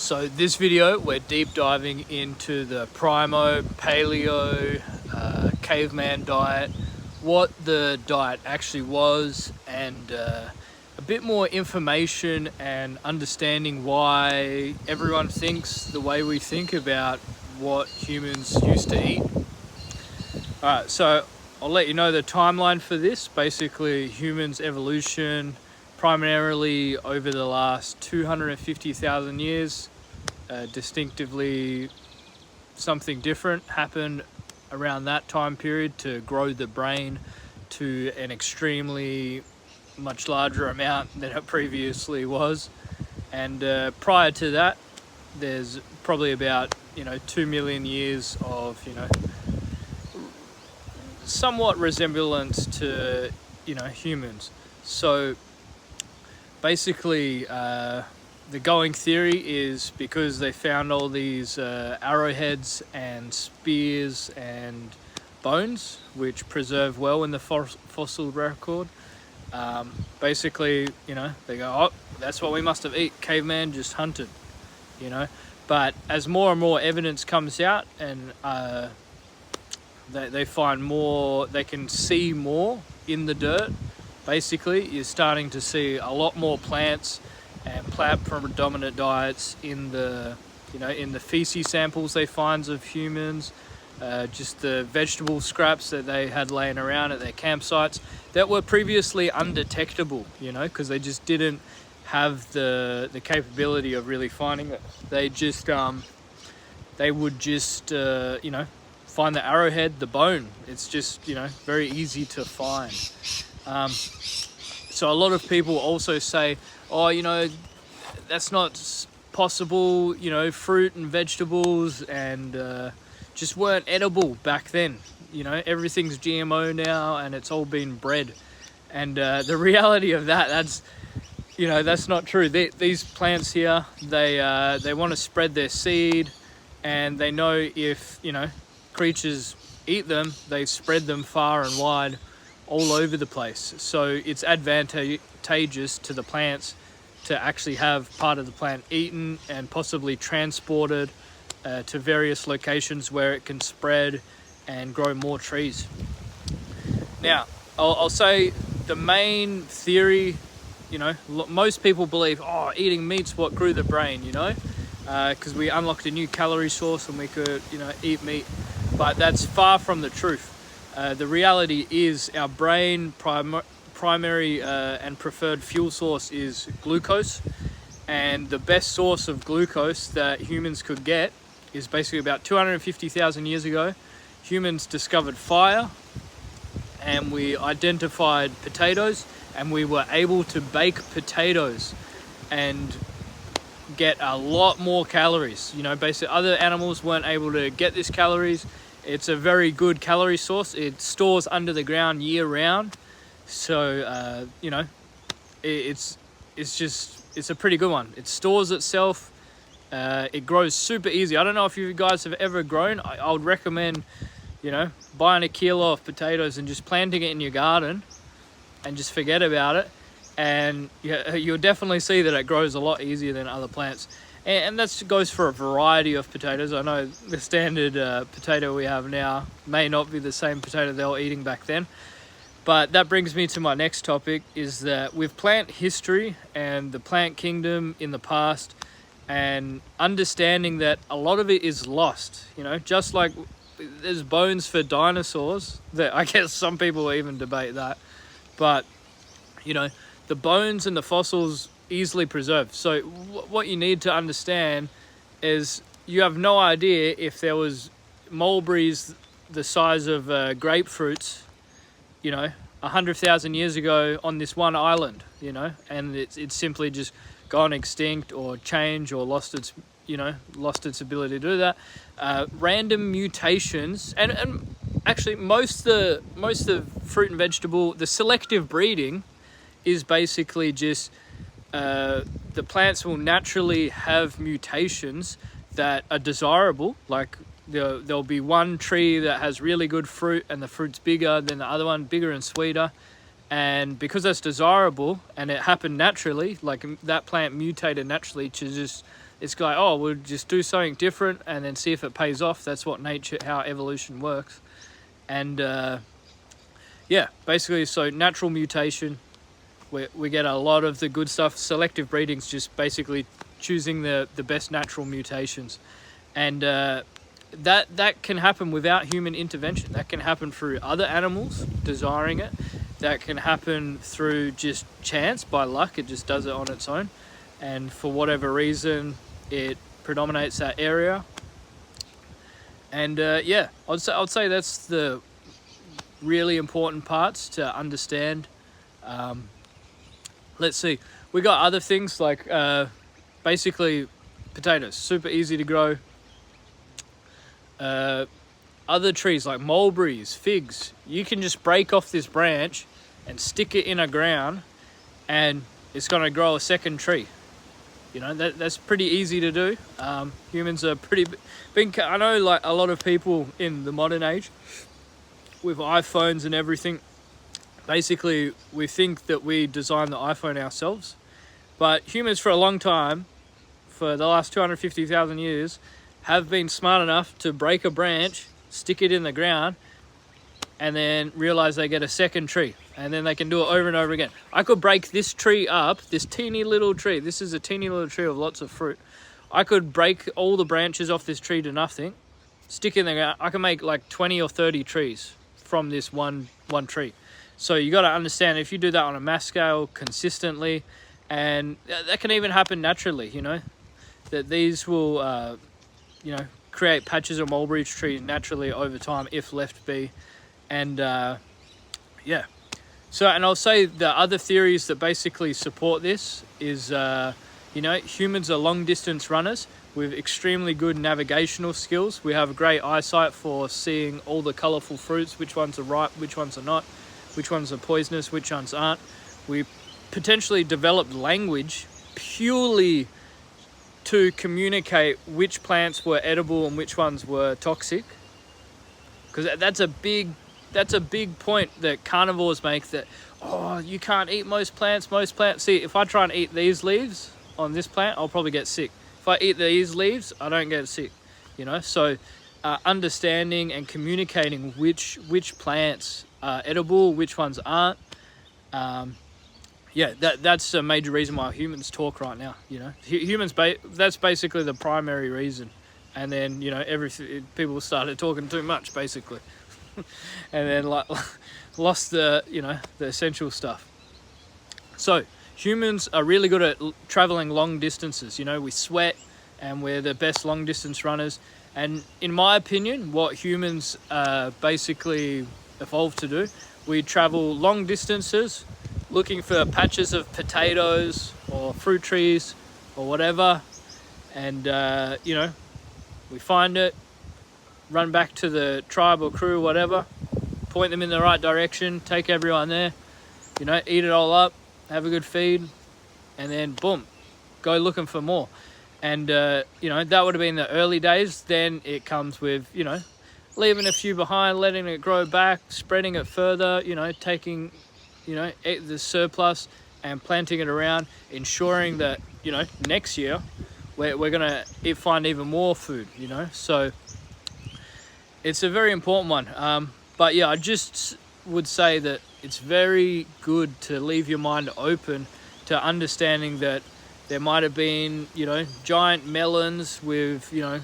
So this video, we're deep diving into the Primo, Paleo, caveman diet, what the diet actually was, and a bit more information and understanding why everyone thinks the way we think about what humans used to eat. Alright, so I'll let you know the timeline for this. Basically, humans' evolution primarily over the last 250,000 years. Distinctively something different happened around that time period to grow the brain to an extremely much larger amount than it previously was. And prior to that, there's probably about 2 million years of somewhat resemblance to humans. So basically the going theory is because they found all these arrowheads and spears and bones which preserve well in the fossil record. Basically they go, oh, that's what we must have eaten. Caveman just hunted, but as more and more evidence comes out and they find more, they can see more in the dirt. Basically, you're starting to see a lot more plants and plant predominant diets in the in the feces samples they find of humans, just the vegetable scraps that they had laying around at their campsites that were previously undetectable, because they just didn't have the capability of really finding it. They just they would just find the arrowhead, the bone. It's just very easy to find. So a lot of people also say, oh, that's not possible, fruit and vegetables and just weren't edible back then. Everything's GMO now and it's all been bred. And the reality of that's not true. These plants here, they want to spread their seed, and they know if, creatures eat them, they spread them far and wide all over the place. So it's advantageous to the plants to actually have part of the plant eaten and possibly transported to various locations where it can spread and grow more trees. Now, I'll say the main theory, most people believe, oh, eating meat's what grew the brain, because we unlocked a new calorie source and we could, eat meat. But that's far from the truth. The reality is our brain primary and preferred fuel source is glucose, and the best source of glucose that humans could get is basically about 250,000 years ago. Humans discovered fire and we identified potatoes, and we were able to bake potatoes and get a lot more calories. Basically other animals weren't able to get this calories. It's a very good calorie source. It stores under the ground year round. So, it's a pretty good one. It stores itself. It grows super easy. I don't know if you guys have ever grown. I would recommend, buying a kilo of potatoes and just planting it in your garden and just forget about it. And you'll definitely see that it grows a lot easier than other plants. And that goes for a variety of potatoes. I know the standard potato we have now may not be the same potato they were eating back then. But that brings me to my next topic, is that with plant history and the plant kingdom in the past, and understanding that a lot of it is lost, just like there's bones for dinosaurs, that I guess some people even debate that. But, the bones and the fossils easily preserved. So what you need to understand is you have no idea if there was mulberries the size of grapefruits 100,000 years ago on this one island, and it's simply just gone extinct or changed or lost its ability to do that. Random mutations and actually most of fruit and vegetable, the selective breeding is basically just the plants will naturally have mutations that are desirable. Like there'll be one tree that has really good fruit and the fruit's bigger than the other one, bigger and sweeter. And because that's desirable and it happened naturally, like that plant mutated naturally to just It's like, oh, we'll just do something different and then see if it pays off. That's what how evolution works. And basically, so natural mutation, we get a lot of the good stuff. Selective breeding's just basically choosing the best natural mutations. And that can happen without human intervention. That can happen through other animals desiring it. That can happen through just chance, by luck. It just does it on its own. And for whatever reason, it predominates that area. And I'd say that's the really important parts to understand. Let's see. We got other things like basically potatoes, super easy to grow. Other trees like mulberries, figs, you can just break off this branch and stick it in a ground and it's going to grow a second tree. You know, that's pretty easy to do. Humans are pretty big. I know, like, a lot of people in the modern age with iPhones and everything, basically we think that we designed the iPhone ourselves, but humans for a long time, for the last 250,000 years, have been smart enough to break a branch, stick it in the ground, and then realize they get a second tree, and then they can do it over and over again. I could break this tree up, this teeny little tree. This is a teeny little tree with lots of fruit. I could break all the branches off this tree to nothing, stick it in the ground. I can make like 20 or 30 trees from this one tree. So you got to understand, if you do that on a mass scale consistently, and that can even happen naturally, you know, that these will create patches of mulberry trees naturally over time if left be. And so, and I'll say the other theories that basically support this is humans are long distance runners with extremely good navigational skills. We have great eyesight for seeing all the colorful fruits, which ones are ripe, which ones are not, which ones are poisonous, which ones aren't. We potentially developed language purely to communicate which plants were edible and which ones were toxic, because that's a big point that carnivores make, that, oh, you can't eat most plants. See, if I try and eat these leaves on this plant, I'll probably get sick. If I eat these leaves, I don't get sick, you know. So understanding and communicating which plants are edible, which ones aren't, that's a major reason why humans talk right now. You know, humans, that's basically the primary reason. And then, you know, people started talking too much, basically, and then lost the essential stuff. So humans are really good at traveling long distances. You know, we sweat, and we're the best long distance runners. And in my opinion, what humans basically evolved to do, we travel long distances looking for patches of potatoes or fruit trees or whatever, and we find it, run back to the tribe or crew, whatever, point them in the right direction, take everyone there, you know, eat it all up, have a good feed, and then boom, go looking for more. And that would have been the early days. Then it comes with, you know, leaving a few behind, letting it grow back, spreading it further, you know, taking, you know, the surplus and planting it around, ensuring that, you know, next year we're gonna find even more food, you know. So it's a very important one. But yeah, I just would say that it's very good to leave your mind open to understanding that there might have been, you know, giant melons with, you know,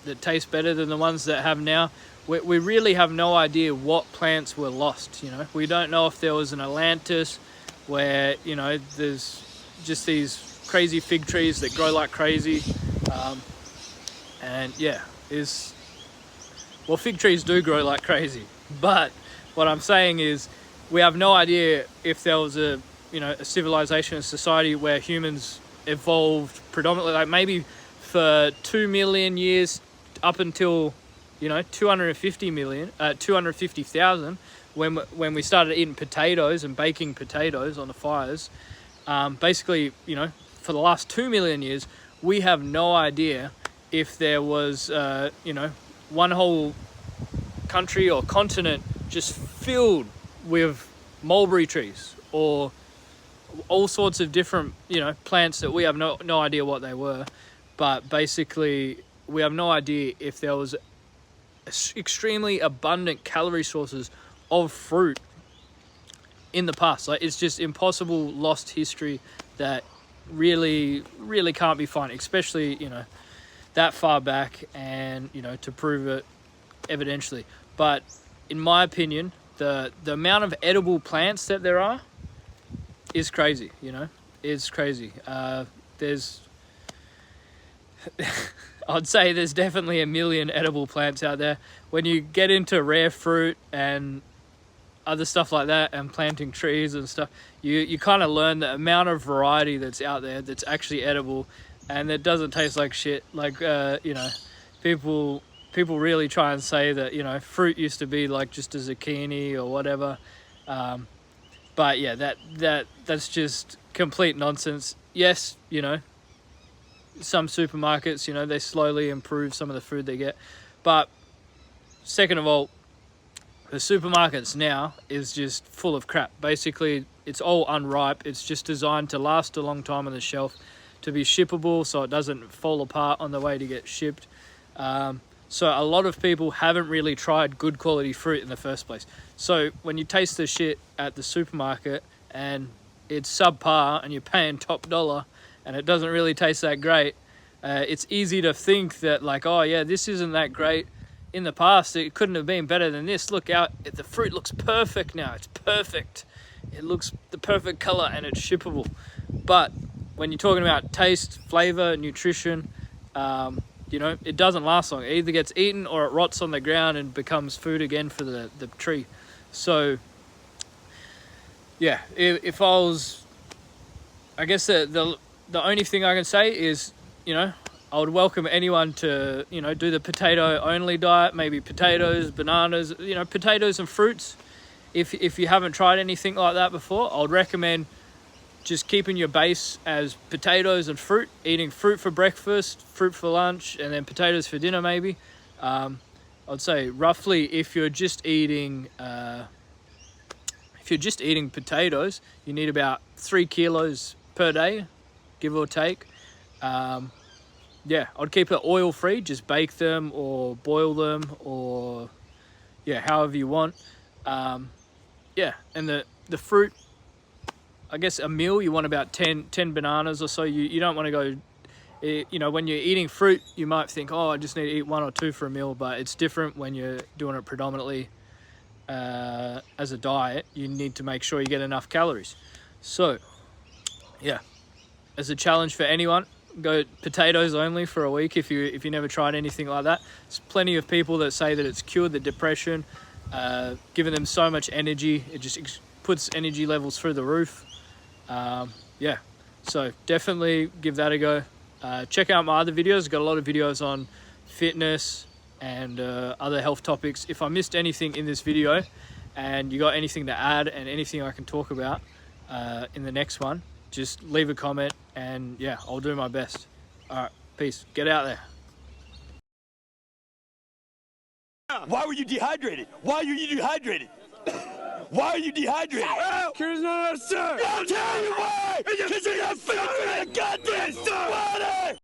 that taste better than the ones that have now. We really have no idea what plants were lost, you know. We don't know if there was an Atlantis where, you know, there's just these crazy fig trees that grow like crazy. Fig trees do grow like crazy. But what I'm saying is we have no idea if there was a civilization, a society where humans evolved predominantly, like maybe for 2 million years up until, you know, 250,000, when we started eating potatoes and baking potatoes on the fires. Basically, you know, for the last 2 million years, we have no idea if there was, one whole country or continent just filled with mulberry trees or all sorts of different, you know, plants that we have no idea what they were. but basically we have no idea if there was extremely abundant calorie sources of fruit in the past. Like, it's just impossible, lost history that really can't be found, especially, you know, that far back, and, you know, to prove it evidentially. But in my opinion, the amount of edible plants that there are is crazy. You know, it's crazy. There's I'd say there's definitely a million edible plants out there. When you get into rare fruit and other stuff like that, and planting trees and stuff, you kind of learn the amount of variety that's out there that's actually edible, and that doesn't taste like shit. Like, you know, people really try and say that, you know, fruit used to be like just a zucchini or whatever, but yeah, that's just complete nonsense. Yes, you know, some supermarkets, you know, they slowly improve some of the food they get, but second of all, the supermarkets now is just full of crap. Basically, it's all unripe. It's just designed to last a long time on the shelf, to be shippable so it doesn't fall apart on the way to get shipped. So a lot of people haven't really tried good quality fruit in the first place. So when you taste the shit at the supermarket and it's subpar and you're paying top dollar and it doesn't really taste that great, it's easy to think that, like, oh yeah, this isn't that great. In the past, it couldn't have been better than this. Look out, the fruit looks perfect now. It's perfect. It looks the perfect color and it's shippable. But when you're talking about taste, flavor, nutrition, you know, it doesn't last long. It either gets eaten or it rots on the ground and becomes food again for the tree. So yeah, if I was, I guess the only thing I can say is, you know, I would welcome anyone to, you know, do the potato only diet, maybe potatoes, bananas, you know, potatoes and fruits. If you haven't tried anything like that before, I would recommend just keeping your base as potatoes and fruit, eating fruit for breakfast, fruit for lunch, and then potatoes for dinner maybe. I'd say roughly if you're just eating potatoes, you need about 3 kilos per day, give or take. Yeah, I'd keep it oil free, just bake them or boil them, or yeah, however you want. Yeah, and the fruit, I guess a meal, you want about 10 bananas or so. You don't want to go, you know, when you're eating fruit, you might think, oh, I just need to eat 1 or 2 for a meal, but it's different when you're doing it predominantly as a diet. You need to make sure you get enough calories. So yeah, as a challenge for anyone, go potatoes only for a week if you never tried anything like that. There's plenty of people that say that it's cured the depression, giving them so much energy. It just puts energy levels through the roof. Yeah, so definitely give that a go. Check out my other videos. I've got a lot of videos on fitness and other health topics. If I missed anything in this video and you got anything to add and anything I can talk about in the next one, just leave a comment, and yeah, I'll do my best. All right, peace. Get out there. Why were you dehydrated? Why are you dehydrated? Why are you dehydrated? Here's no answer. I'll tell you why. Because you're not filling the goddamn water.